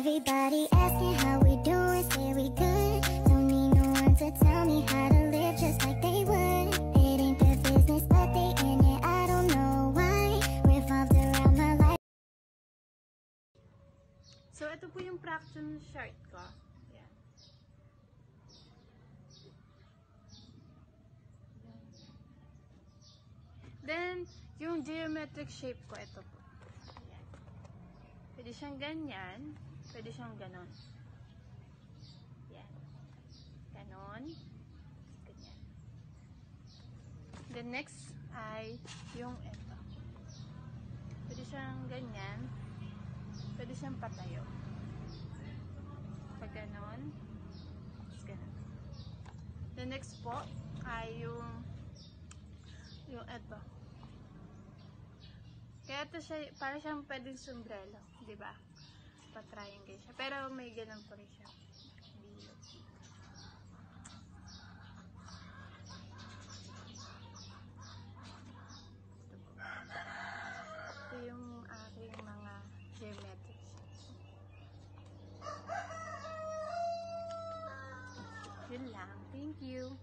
Everybody asking how we doing, say we good. Don't need no one to tell me how to live just like they would. It ain't their business, but they in it, I don't know why. Revolved around my life. So, ito po yung fraction shirt ko. Yan. Then, yung geometric shape ko, ito po. Yan. Pwede siyang ganyan. Pwede siyang ganon. Yan. Ganon. Ganyan. The next ay yung ito. Pwede siyang ganyan. Pwede siyang patayo. Pag ganon. Ganon. The next po ay yung ito. Kaya ito siya, para siyang pwedeng sombrero, di ba? Pa-triangle siya. Pero may ganun po rin siya. Bilog. Ito yung aking mga geometric shapes. Yun lang. Thank you.